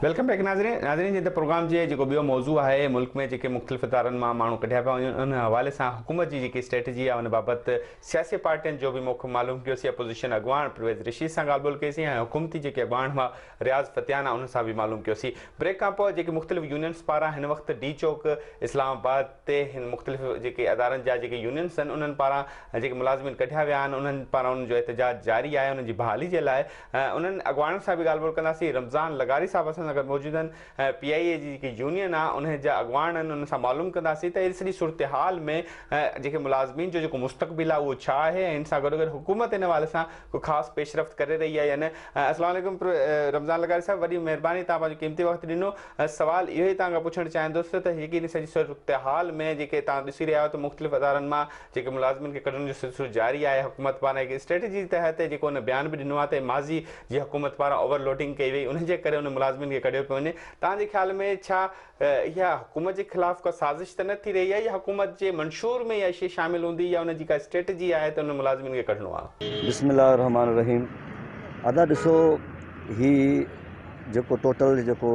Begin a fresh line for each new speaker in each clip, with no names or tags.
Welcome back नाज़रीन जी programme जे जो बियो मौजू है मुल्क में जो मुख्तलिफ़ इदारनि मां माण्हू कढिया पिया वञनि उन हवाले से हुकूमत की जी स्ट्रेटजी आहे उन बाबत सियासी पार्टियों जो भी मौक़ो मालूम कयोसीं। अपोजिशन अगवान परवेज़ रशीद से ॻाल्हि ॿोल कईसीं ऐं हुकूमती जो अगवान हुआ रियाज़ फतियाना उन सां भी मालूम कयोसीं। ब्रेक का पोइ जो मुख्तलिफ़ यूनियन्स पारां हिन वक्त डी चौक इस्लामाबाद ते हिन मुख्तलिफ़ जो अदारनि जा जो यूनियन्स आहिनि उन्हनि पारां जो मुलाज़िमीन कढिया विया आहिनि उन्हनि पारां उन्हनि जो एहतजाज जारी आहे उन्हनि जी बहाली जे लाइ। उन्हनि अगवाननि सां भी ॻाल्हि ॿोल कंदासीं। रमज़ान लगारी साहब असां सां गॾु मौजूद आहिनि। PIA जी यूनियन आहे उन जा अगवान आहिनि उन सां मालूम कंदासीं त सॼी सूरत हाल में जेके मुलाज़िमीन जो जेको मुस्तक़बिल आहे उहो छा आहे ऐं इन सां गॾोगॾु हुकूमत इन हवाले सां को ख़ासि पेशरफ़्त करे रही आहे या न। अस्सलाम वालेकुम रमज़ान लगारी साहब, वॾी महिरबानी तव्हां पंहिंजो क़ीमती वक़्तु ॾिनो। सवाल इहो ई तव्हां खां पुछणु चाहींदुसि त यकीनी सॼी सूरत हाल में जेके तव्हां ॾिसी रहिया आहियो त मुख़्तलिफ़ अदारनि मां जेके मुलाज़िमीन खे कढण जो सिलसिलो जारी आहे। हुकूमत पारां हिकु स्ट्रेटजी जे तहत जेको उन बयान बि ॾिनो आहे त माज़ी जी हुकूमत पारां ओवरलोडिंग कई वई उनजे करे उन मुलाज़िमीन खे कढियो पियो वञे। तव्हांजे ख्याल में छा इहा हुकूमत के खिलाफ़ का साज़िश त न थी रही है या हुकूमत के मंशूर में इहा शइ शामिल हूंदी या उनजी का स्ट्रेटजी आहे त उन मुलाज़िमीन खे कढणो आहे?
बिस्मिल्लाह रहमान रहीम। अदा ॾिसो ही जेको टोटल जेको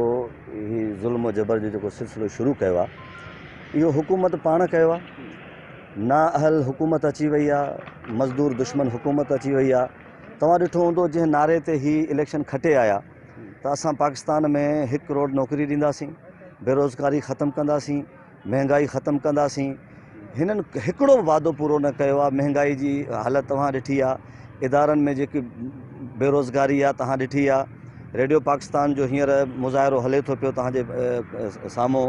ही ज़ुल्म जबर जो जेको सिलसिलो शुरू कयो आहे इहो हुकूमत पाण कयो आहे। ना अहल हुकूमत अची वई आहे, मज़दूर दुश्मन हुकूमत अची वई आहे। तव्हां ॾिठो हूंदो जंहिं नारे ते ही इलेक्शन खटे आया त असां पाकिस्तान में 1 करोड़ नौकरी ॾींदासीं, बेरोज़गारी ख़तमु कंदासीं, महांगाई ख़तमु कंदासीं। हिननि हिकिड़ो वादो पूरो न कयो आहे। महांगाई जी हालत तव्हां ॾिठी आहे, इदारनि में जेकी बेरोज़गारी आहे तव्हां ॾिठी आहे। रेडियो पाकिस्तान जो हींअर मुज़ाहिरो हले थो पियो तव्हांजे साम्हूं।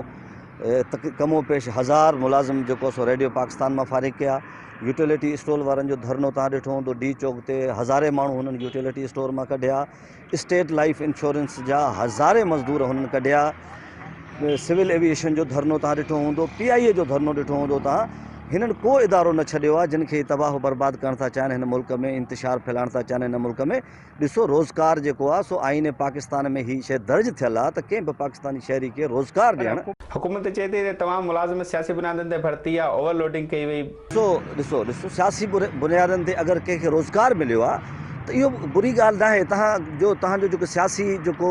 कमो पेश 1000 मुलाज़िम जेको सो रेडियो पाकिस्तान मां फ़ारिग़ कया। यूटिलिटी स्टोर वारनि जो धरनो तव्हां ॾिठो हूंदो, डी चौक ते हज़ारे माण्हू हुननि यूटिलिटी स्टोर मां कढिया। स्टेट लाइफ इंश्योरेंस जा हज़ारे मज़दूर हुननि कढिया। सिविल एविएशन जो धरनो तव्हां ॾिठो हूंदो, PIA जो धरनो ॾिठो हूंदो तव्हां। हिननि को इदारो न छॾियो आहे जिन खे तबाह बर्बाद करणु था चाहिनि हिन मुल्क में, इंतिशार फैलाइणु था चाहिनि हिन मुल्क में। ॾिसो रोज़गार जेको आहे सो आईन पाकिस्तान में ही शइ दर्ज थियल आहे त कंहिं बि पाकिस्तानी शहरी खे रोज़गार ॾियणु।
हुकूमत चए थी त तमामु मुलाज़िम सियासी बुनियादनि ते भर्ती आहे, ओवरलोडिंग कई वई।
ॾिसो सियासी बुनियादनि ते अगरि कंहिंखे रोज़गार मिलियो आहे त इहो बुरी ॻाल्हि न आहे। तव्हांजो जेको सियासी जेको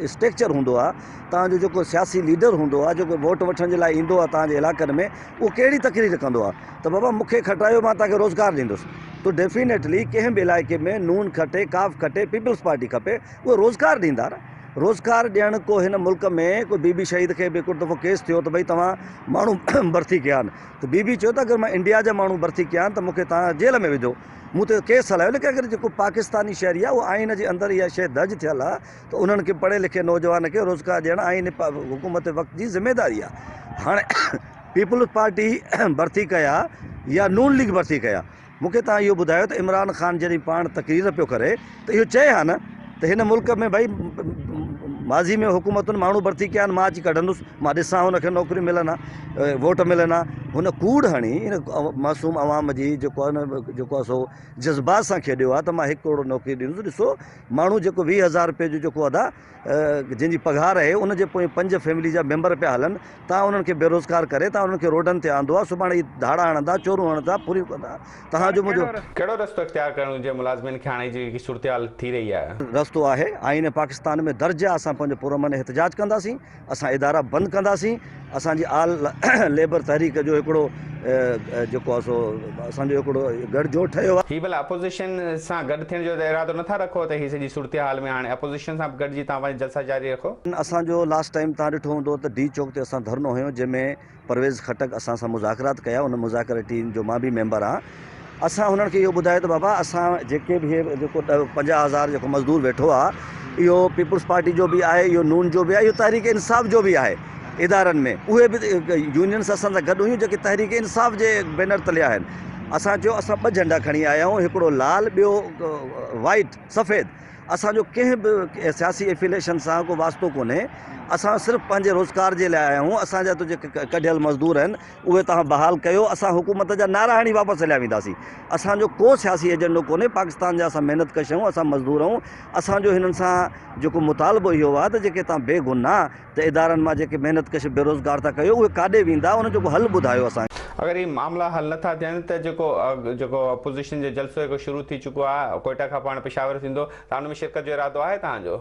स्ट्रक्चर हूंदो आहे, तव्हांजो जेको सियासी लीडर हूंदो आहे जेको वोट वठण जे लाइ ईंदो आहे तव्हांजे इलाइक़नि में, उहो कहिड़ी तकरीर कंदो आहे त बाबा मूंखे खटायो मां तव्हांखे रोज़गार ॾींदुसि। तो डेफिनेटली कंहिं बि इलाइक़े में नून खटे, काफ खटे, पीपल्स पार्टी खपे, उहे रोज़गार ॾींदा न। रोज़गार ॾियणु को हिन मुल्क में कोई बीबी शहीद खे बि हिकिड़ो दफ़ो केस थियो त भई तव्हां माण्हू भर्ती कया आहिनि त बीबी चयो त अगरि मां इंडिया जा माण्हू भर्ती कया आहिनि त मूंखे तव्हां जेल में विझो, मूं ते केस हलायो। लेकिन अगरि जेको पाकिस्तानी शहरी आहे उहो आइन जे अंदरि इहा शइ दर्ज थियल आहे त उन्हनि खे पढ़े लिखे नौजवान खे रोज़गार ॾियणु आइन हुकूमत वक़्त जी ज़िमेदारी आहे। हाणे पीपल्स पार्टी भर्ती कया या नून लीग भर्ती कया, मूंखे तव्हां इहो ॿुधायो त इमरान ख़ान जॾहिं पाण तकरीर पियो करे त इहो चए हा न त हिन मुल्क में भई माज़ी में हुकूमतुनि माण्हू भर्ती कया आहिनि, मां अची कढंदुसि, मां ॾिसां हुनखे नौकरी मिलनि हा, वोट मिलनि हा। हुन कूड़ हणी हिन मासूम अवाम जी जेको आहे न जेको आहे सो जज़्बात सां खेॾियो आहे त मां 1 करोड़ नौकरी ॾींदुसि। ॾिसो माण्हू जेको 20,000 रुपए जो जेको अदा जंहिंजी पघार आहे उनजे पोइ 5 फैमिली जा मेंबर पिया हलनि, तव्हां उन्हनि खे बेरोज़गार करे तव्हां उन्हनि खे रोडनि ते आंदो आहे। सुभाणे धाड़ा हणंदा, चोरूं हणंदा, पूरी कंदा। तव्हांजो मुंहिंजो
कहिड़ो रस्तो इख्तियार करणु हुजे मुलाज़िमिन खे हाणे जेकी सूरत हाल थी रही आहे?
रस्तो आहे आइन पाकिस्तान में दर्ज आहे। असां पंहिंजो पुरमन एहतजाज कंदासीं, असां इदारा बंदि कंदासीं। असांजी आल लेबर तहरीक जो हिकिड़ो जेको आहे सो असांजो हिकिड़ो गठजोड़ ठहियो आहे।
ही भला अपोज़िशन सां गॾु थियण जो इरादो नथा रखो त ही सॼी सूरत हाल में हाणे अपोज़िशन सां गॾिजी तव्हां पंहिंजी जलसा जारी रखो?
असांजो लास्ट टाइम तव्हां ॾिठो हूंदो त डी चौक ते असां धरनो हुयो जंहिंमें परवेज़ खटक असां सां मुज़ाकरात कया। उन मुज़ाकरा टीम जो मां बि मेंबर आहियां। असां हुननि खे इहो ॿुधायो त बाबा असां जेके बि जेको 50,000 जेको मज़दूर वेठो आहे इहो पीपल्स पार्टी जो बि आहे, इहो नून जो बि आहे, इहो तहरीक इंसाफ़ जो बि आहे। इदारनि में उहे बि यूनियन्स असां सां गॾु हुयूं जेके तहरीक इंसाफ़ जे बैनर तले आहिनि। असां चयो असां 2 झंडा खणी आया आहियूं, हिकिड़ो लाल, ॿियो वाइट सफ़ेद। असांजो कंहिं बि सियासी एफिलेशन सां को वास्तो कोन्हे। असां सिर्फ़ु पंहिंजे रोज़गार जे लाइ आया आहियूं। असांजा तो जेके कढियल मज़दूर आहिनि उहे तव्हां बहाल कयो, असां हुकूमत जा नारा हणी वापसि हलिया वेंदासीं। असांजो को सियासी एजेंडो कोन्हे, पाकिस्तान जा असां महिनत कश आहियूं, असां मज़दूर आहियूं। असांजो हिननि सां जेको मुतालबो इहो आहे त जेके तव्हां बेगुनाह त इदारनि मां जेके महिनत कश बेरोज़गार था कयो उहे काॾे वेंदा, उन जो हल ॿुधायो असां।
अगर ये मामला हल नथा थियनि त जेको अपोजिशन जो जलसो जेको शुरू थी चुको आहे कोयटा खां पाण पेशावर थींदो त हुन में शिरकत जो इरादो आहे तव्हांजो?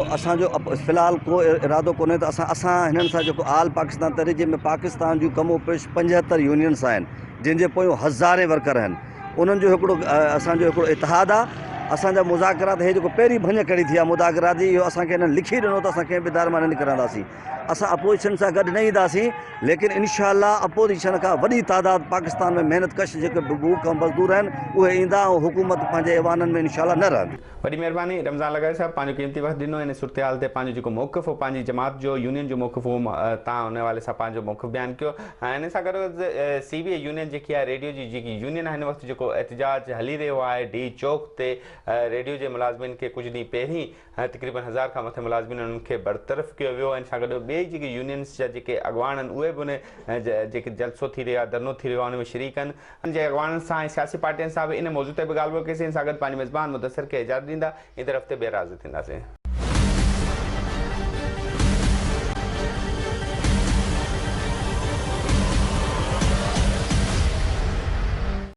असांजो फ़िलहाल को इरादो कोन्हे त असां हिननि सां जेको आल पाकिस्तान तहरीक, जंहिंमें पाकिस्तान जूं कमो पेश 75 यूनियन्स आहिनि, जंहिंजे पोयों हज़ारे वर्कर आहिनि, उन्हनि जो हिकिड़ो असांजो हिकिड़ो इतिहाद आहे। असांजा मुज़ाकरात, हे जेको पहिरीं भञ कड़ी थी आहे मुज़ाकरात जी, इहो असांखे हिननि लिखी ॾिनो त असां कंहिं बि दार मां न निकिरंदासीं। असां अपोजिशन सां गॾु न ईंदासीं, लेकिन इंशाअल्लाह अपोजिशन खां वॾी तादाद पाकिस्तान में महिनत कश जेके भूख मज़दूर आहिनि उहे ईंदा ऐं हुकूमत पंहिंजे ऐवाननि में इंशाअल्लाह न रहंदी।
वॾी महिरबानी रमज़ान लगाए साहब, पंहिंजो क़ीमती वक़्तु ॾिनो। इन सूरत हाल ते पंहिंजो जेको मौक़िफ़ हो, पंहिंजी जमात जो यूनियन जो मौक़िफ़ हो, तव्हां उन हवाले सां पंहिंजो मौक़िफ़ बयानु कयो। हिन सां गॾु CBA यूनियन जेकी आहे, रेडियो जी जेकी यूनियन आहे, हिन वक़्तु जेको एहतजाज हली रहियो आहे डी चौक ते रेडियो जे मुलाज़िमिन खे कुझु ॾींहं पहिरीं तक़रीबन 1000 खां मथे मुलाज़िमिन उन्हनि खे बरतरफ़ कयो वियो। इन सां गॾु ॿिए जेके यूनियन्स जा जेके अॻवान आहिनि उहे बि उन जेके जलसो थी रहियो आहे, धरनो थी रहियो आहे, उन में शरीक आहिनि। उन जे अॻवाननि सां ऐं सियासी पार्टियुनि सां बि इन मौज़ूअ ते बि ॻाल्हि ॿोल कईसीं। इन सां गॾु पंहिंजे मेज़बान मुदस्सिर खे इजाज़त ॾींदा, ईंदड़ हफ़्ते ॿिए राज़ थींदासीं।